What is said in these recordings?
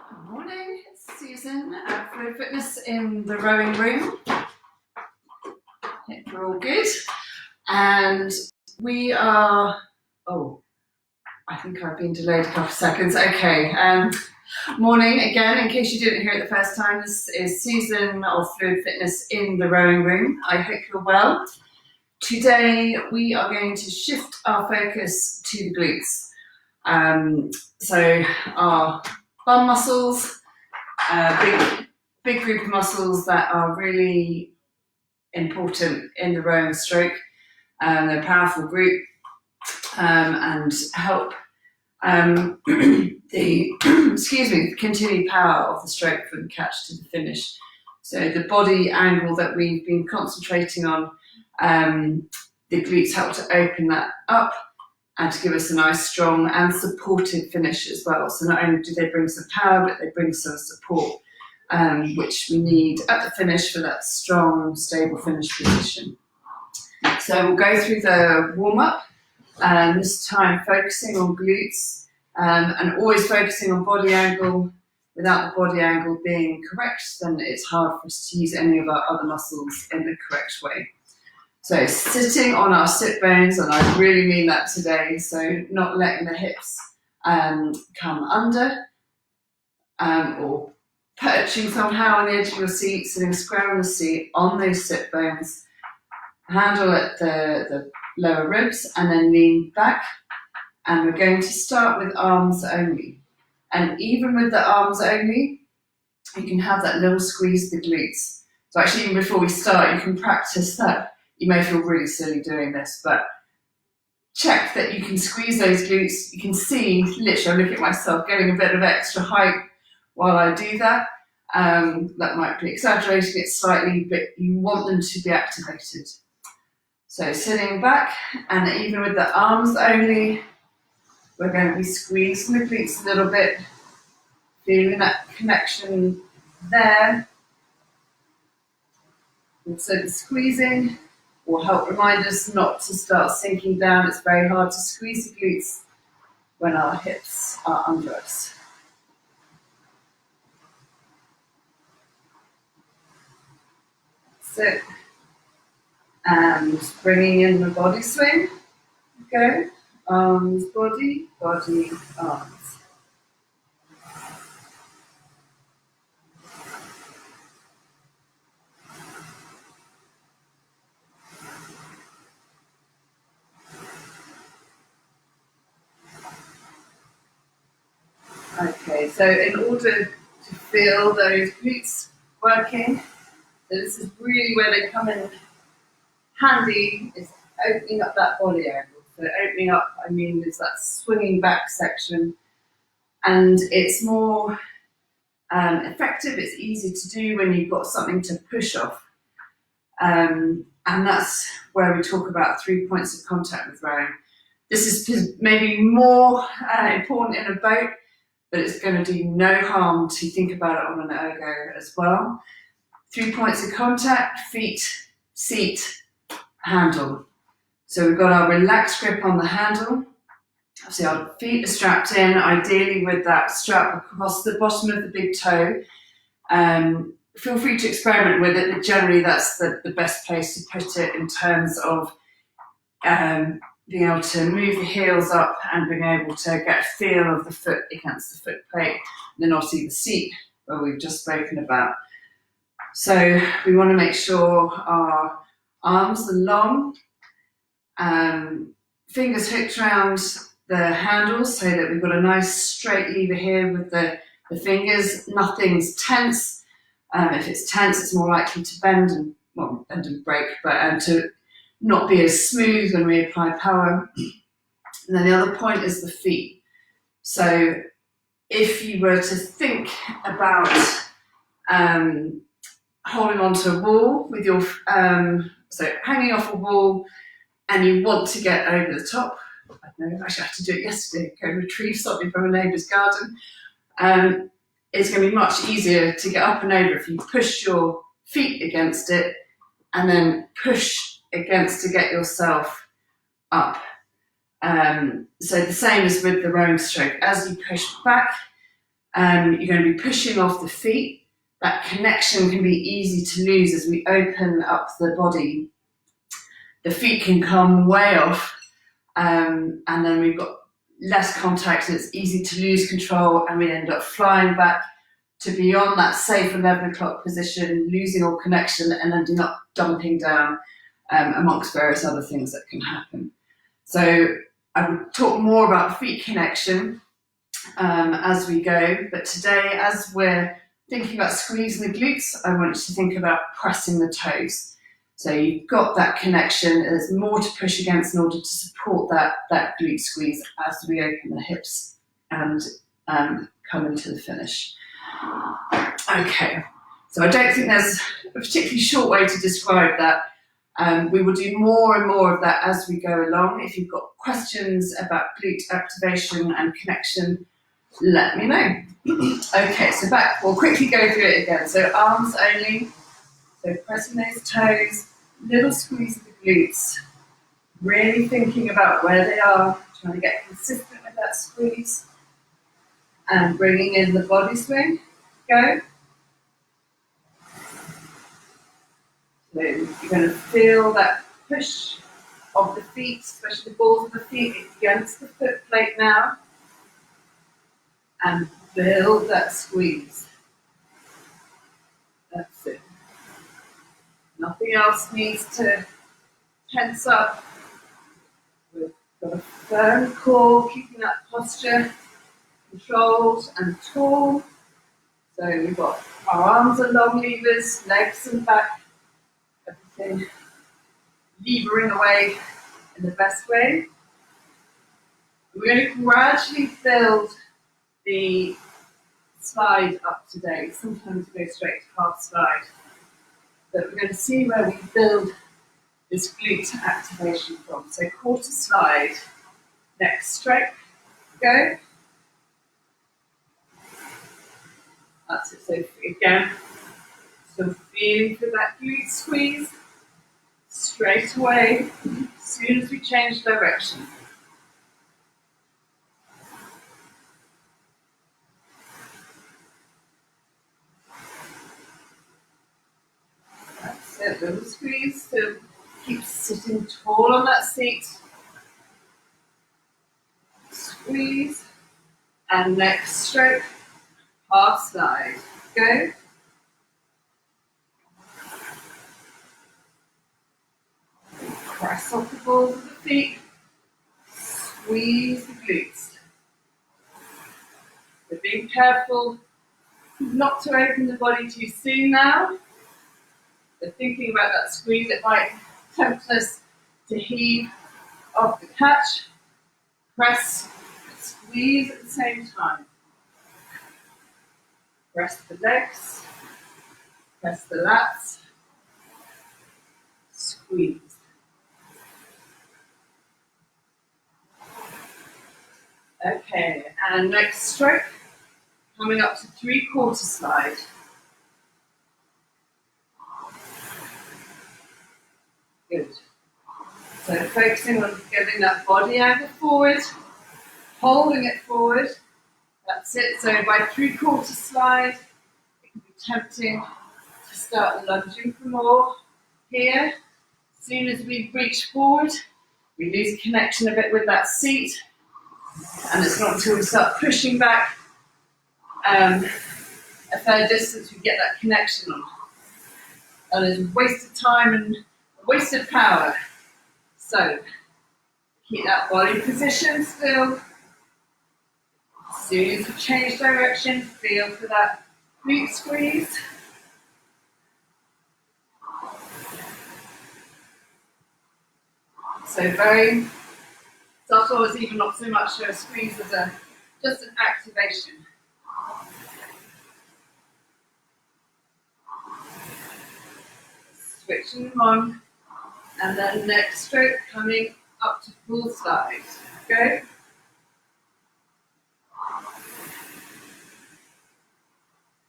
Good morning, it's Susan at Fluid Fitness in the rowing room. Hope you're all good. And we are, I think I've been delayed a couple of seconds. Okay, morning again, in case you didn't hear it the first time, this is Susan of Fluid Fitness in the rowing room. I hope you're well. Today we are going to shift our focus to the glutes. So our bum muscles, big group of muscles that are really important in the rowing stroke. They're a powerful group and help the continued power of the stroke from the catch to the finish. So the body angle that we've been concentrating on, the glutes help to open that up and to give us a nice, strong and supported finish as well. So not only do they bring some power, but they bring some support, which we need at the finish for that strong, stable finish position. So we'll go through the warm-up, this time focusing on glutes, and always focusing on body angle. Without the body angle being correct, then it's hard for us to use any of our other muscles in the correct way. So sitting on our sit bones, and I really mean that today, so not letting the hips come under, or perching somehow on the edge of your seat, sitting square on the seat on those sit bones, handle at the lower ribs, and then lean back. And we're going to start with arms only. And even with the arms only, you can have that little squeeze of the glutes. So actually, even before we start, you can practice that. You may feel really silly doing this, but check that you can squeeze those glutes. You can see, literally, I look at myself getting a bit of extra height while I do that. That might be exaggerating it slightly, but you want them to be activated. So sitting back, and even with the arms only, we're going to be squeezing the glutes a little bit, feeling that connection there. And so the squeezing will help remind us not to start sinking down. It's very hard to squeeze the glutes when our hips are under us. Sit. And bringing in the body swing. Go. Arms, body, body, arms. Okay, so in order to feel those glutes working, so this is really where they come in handy, is opening up that body angle. So opening up, I mean, is that swinging back section, and it's more effective, it's easy to do when you've got something to push off. And that's where we talk about 3 points of contact with rowing. This is maybe more important in a boat, but it's going to do no harm to think about it on an ergo as well. 3 points of contact: feet, seat, handle. So we've got our relaxed grip on the handle. So our feet are strapped in, ideally with that strap across the bottom of the big toe. Feel free to experiment with it, but generally that's the best place to put it in terms of being able to move the heels up and being able to get a feel of the foot against the foot plate. And then obviously the seat, where we've just spoken about. So we want to make sure our arms are long, fingers hooked around the handles so that we've got a nice straight lever here with the fingers. Nothing's tense. If it's tense, it's more likely to bend and break, but to not be as smooth when we apply power. And then the other point is the feet. So if you were to think about holding onto a wall with your, so hanging off a wall, and you want to get over the top. I don't know, actually I had to do it yesterday, go retrieve something from a neighbour's garden. It's going to be much easier to get up and over if you push your feet against it and then push against to get yourself up. So the same as with the rowing stroke. As you push back, You're going to be pushing off the feet. That connection can be easy to lose as we open up the body. The feet can come way off, and then we've got less contact, and it's easy to lose control, and we end up flying back to beyond that safe 11 o'clock position, losing all connection, and ending up dumping down amongst various other things that can happen. So I will talk more about feet connection as we go, but today, as we're thinking about squeezing the glutes, I want you to think about pressing the toes. So you've got that connection, there's more to push against in order to support that glute squeeze as we open the hips and come into the finish. Okay, so I don't think there's a particularly short way to describe that. We will do more and more of that as we go along. If you've got questions about glute activation and connection, let me know. Okay, so back, we'll quickly go through it again. So arms only, so pressing those toes, little squeeze of the glutes, really thinking about where they are, trying to get consistent with that squeeze, and bringing in the body swing. Go. So you're going to feel that push of the feet, especially the balls of the feet against the foot plate now, and build that squeeze. That's it. Nothing else needs to tense up. We've got a firm core, keeping that posture controlled and tall. So we've got our arms are long levers, legs and back, everything levering away in the best way. We're going to gradually build the slide up today. Sometimes we go straight to half slide. But we're going to see where we build this glute activation from. So quarter slide, next stroke, go. That's it. So again, still feeling for that glute squeeze. Straight away, as soon as we change direction. That's it, little squeeze, so keep sitting tall on that seat. Squeeze, and next stroke, half slide, go. Press off the balls of the feet, squeeze the glutes. So being careful not to open the body too soon now. So thinking about that squeeze, it might tempt us to heave off the catch, press, squeeze at the same time. Press the legs, press the lats, squeeze. Okay, and next stroke, coming up to 3/4 slide. Good. So focusing on getting that body angle forward, holding it forward. That's it. So by 3/4 slide, it can be tempting to start lunging for more. Here, as soon as we reach forward, we lose connection a bit with that seat. And it's not until we start pushing back a fair distance we get that connection on. And it's wasted time and wasted power. So keep that body position still. As soon as we change direction, feel for that glute squeeze. So very subtle, it's even not so much a squeeze as just an activation. Switching them on, and then next stroke coming up to full slide. Go.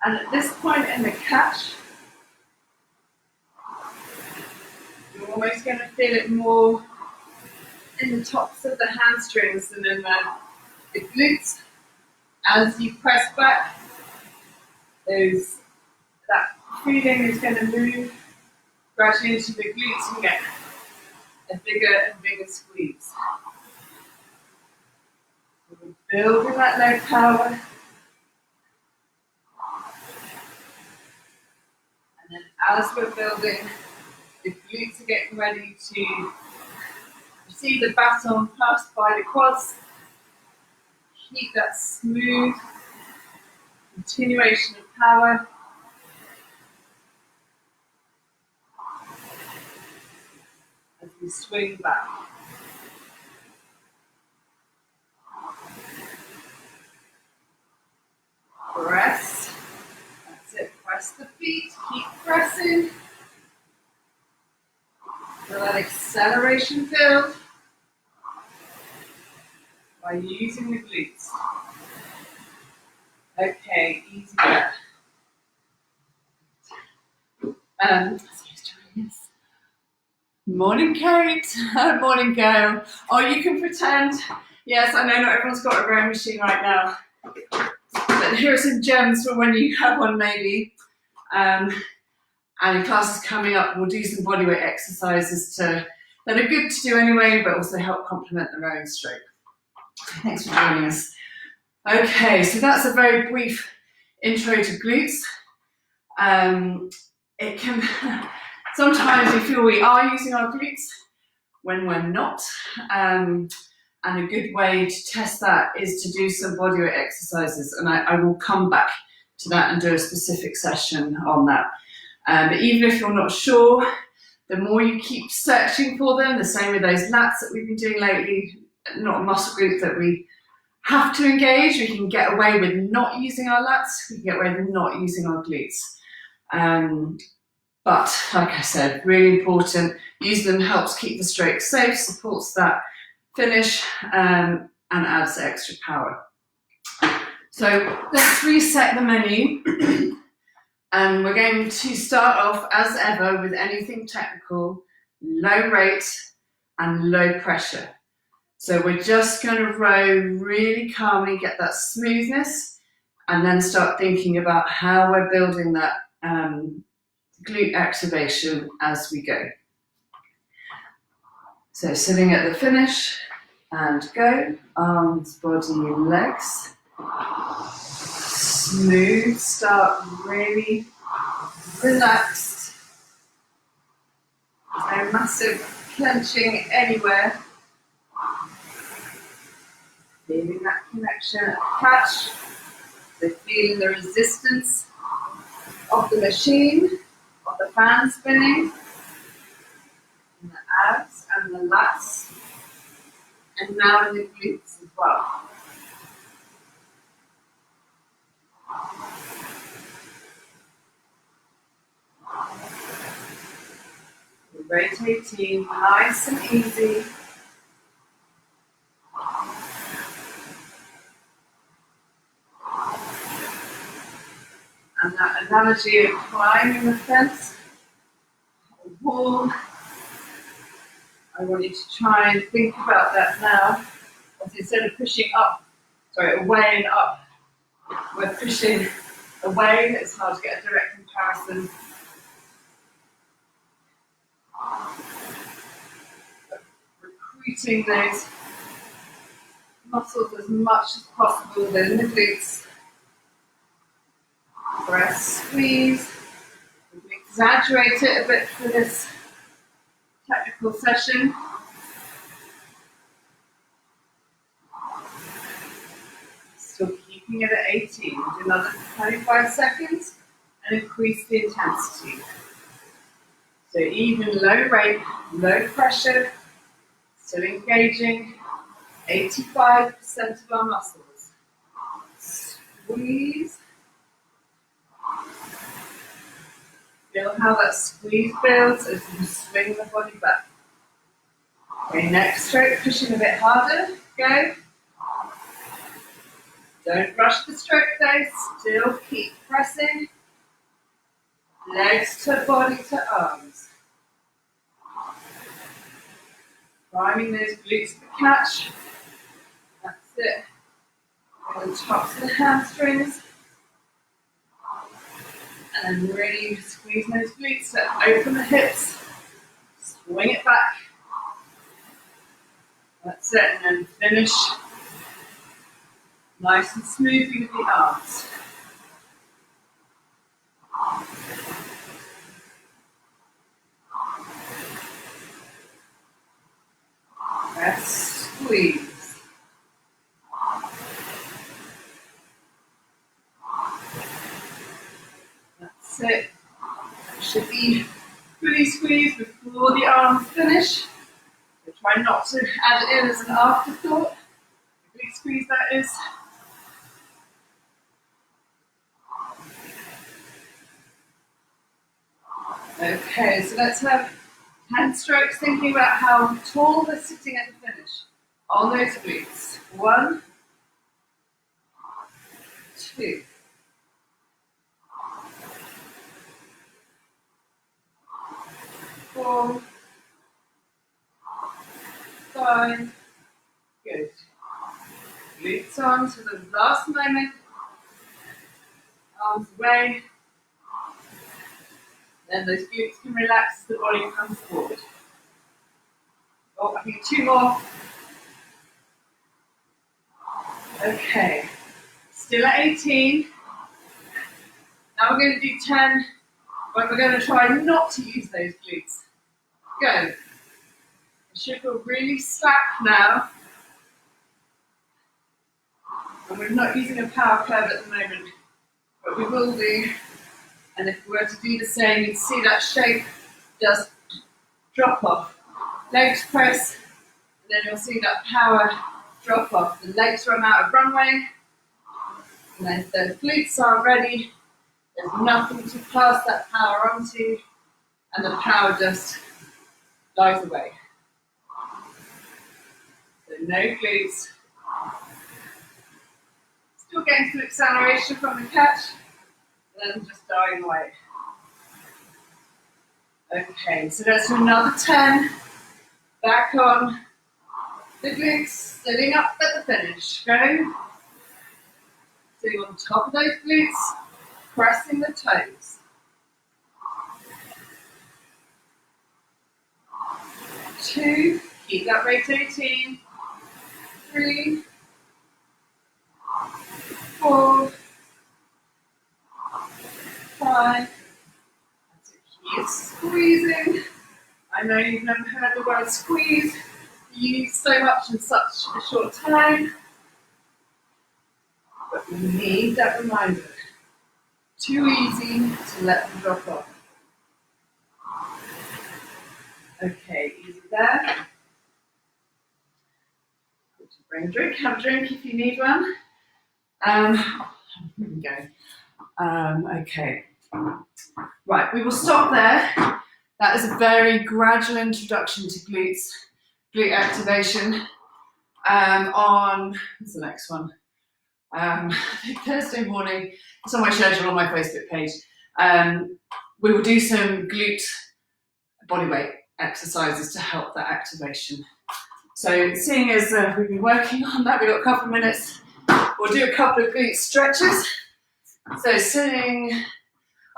And at this point in the catch, you're almost going to feel it more in the tops of the hamstrings than in the glutes. As you press back, that feeling is going to move gradually into the glutes and get a bigger and bigger squeeze. We're building that leg power. And then as we're building, the glutes are getting ready to receive the baton passed by the quads. Keep that smooth continuation of power. As we swing back. Press. That's it. Press the feet. Keep pressing. Feel that acceleration build by using the glutes. Okay, easy breath. Morning, Kate. Morning, Gail. Oh, you can pretend. Yes, I know not everyone's got a rowing machine right now. But here are some gems for when you have one, maybe. And the class is coming up. We'll do some bodyweight exercises that are good to do anyway, but also help complement the rowing stroke. Thanks for joining us. Okay, so that's a very brief intro to glutes. It can sometimes we feel we are using our glutes when we're not. And a good way to test that is to do some bodyweight exercises. And I will come back to that and do a specific session on that. But even if you're not sure, the more you keep searching for them, the same with those lats that we've been doing lately, not a muscle group that we have to engage. We can get away with not using our lats. We can get away with not using our glutes. But like I said, really important. Using them helps keep the stroke safe, supports that finish, and adds extra power. So let's reset the menu. And we're going to start off, as ever, with anything technical, low rate and low pressure. So we're just going to row really calmly, get that smoothness, and then start thinking about how we're building that glute activation as we go. So sitting at the finish, and go. Arms, body, legs. Smooth, start really relaxed. No massive clenching anywhere. Feeling that connection at the catch. So feeling the resistance of the machine, of the fan spinning, in the abs and the lats, and now in the glutes as well. Rotating nice and easy. And that analogy of climbing the fence, or wall, I want you to try and think about that now. As instead of pushing away and up, we're pushing away. It's hard to get a direct comparison. Recruiting those muscles as much as possible within the glutes. Press, squeeze. We exaggerate it a bit for this technical session. Still keeping it at 18. We'll do another 25 seconds and increase the intensity. So even low rate, low pressure, still engaging 85% of our muscles. Squeeze. Feel how that squeeze builds as you swing the body back. Okay, next stroke, pushing a bit harder. Go. Don't rush the stroke though, still keep pressing. Legs to body to arms. Priming those glutes to catch. That's it. the tops of the hamstrings. And then really squeeze those glutes, so open the hips, swing it back. That's it, and then finish nice and smoothly with the arms. Press, squeeze. That's it. That should be fully squeezed before the arms finish. So try not to add it in as an afterthought. Glute squeeze, that is. Okay, so let's have hand strokes, thinking about how tall they're sitting at the finish on those glutes. 1, 2, 4, 5. Good. Glutes on to the last moment. Arms away. Then those glutes can relax as the body comes forward. Oh, I think 2 more. Okay. Still at 18. Now we're going to do 10, but we're going to try not to use those glutes. Go. It should feel really slack now. And we're not using a power curve at the moment, but we will do. And if we were to do the same, you'd see that shape just drop off. Legs press, and then you'll see that power drop off. The legs run out of runway, and then if the glutes are ready, there's nothing to pass that power onto, and the power just dies away. So no glutes. Still getting some acceleration from the catch, and then just dying away. Okay, so let's do another 10. Back on the glutes, sitting up at the finish. Go. Sitting on top of those glutes, pressing the toes. 2, keep that rotating. 3, 4, 5. Keep squeezing. I know you've never heard the word squeeze used so much in such a short time, but we need that reminder. Too easy to let them drop off. Okay, easy there. Bring a drink, have a drink if you need one. Here we go. Okay. Right, we will stop there. That is a very gradual introduction to glutes, glute activation. On, what's the next one? Thursday morning, it's on my schedule on my Facebook page. We will do some glute bodyweight exercises to help that activation. So seeing as we've been working on that, we've got a couple of minutes, we'll do a couple of glute stretches. So sitting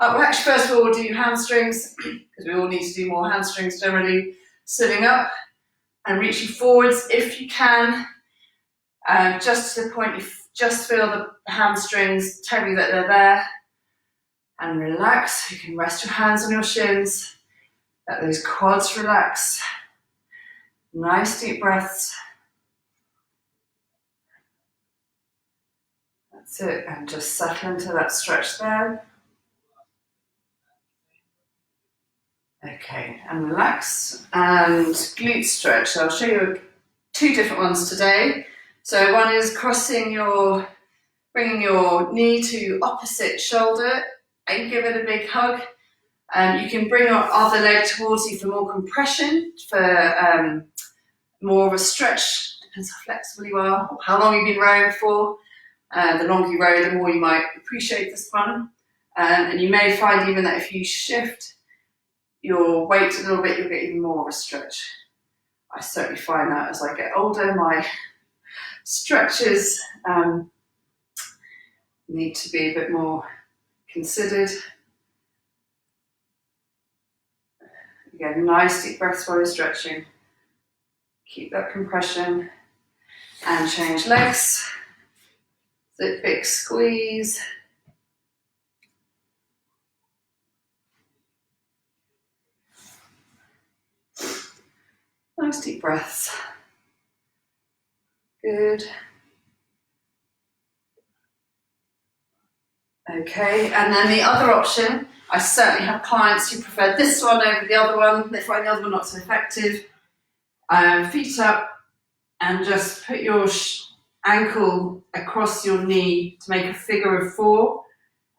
up, well, actually first of all we'll do hamstrings, because we all need to do more hamstrings generally. Sitting up and reaching forwards if you can, just to the point you just feel the hamstrings, tell you that they're there, and relax. You can rest your hands on your shins, let those quads relax. Nice deep breaths. That's it, and just settle into that stretch there. Okay, and relax, and glute stretch. So I'll show you 2 different ones today. So one is bringing your knee to opposite shoulder, and give it a big hug. You can bring your other leg towards you for more compression, for more of a stretch. Depends how flexible you are, or how long you've been rowing for. The longer you row, the more you might appreciate this one. And you may find even that if you shift your weight a little bit, you'll get even more of a stretch. I certainly find that as I get older, my stretches need to be a bit more considered. Again, nice deep breaths while you're stretching. Keep that compression and change legs. So big squeeze. Nice deep breaths. Good. Okay, and then the other option, I certainly have clients who prefer this one over the other one. They find the other one not so effective. Feet up and just put your ankle across your knee to make a figure of 4.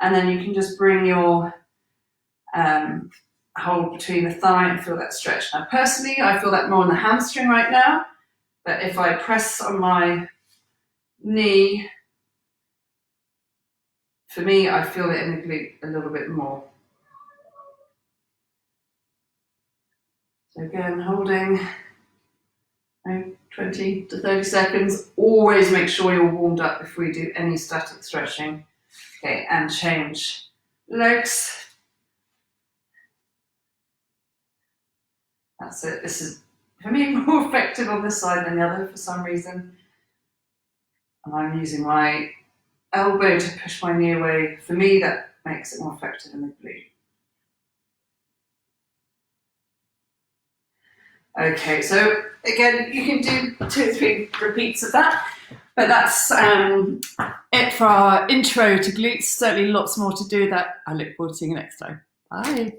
And then you can just bring your hold between the thigh and feel that stretch. Now, personally, I feel that more on the hamstring right now. But if I press on my knee, for me, I feel it in the glute a little bit more. So again, holding 20 to 30 seconds. Always make sure you're warmed up before you do any static stretching. Okay, and change legs. That's it. This is, for me, more effective on this side than the other for some reason. And I'm using my elbow to push my knee away. For me, that makes it more effective in the glute. Okay, so again, you can do 2 or 3 repeats of that, but that's it for our intro to glutes. Certainly lots more to do that. I look forward to seeing you next time. Bye.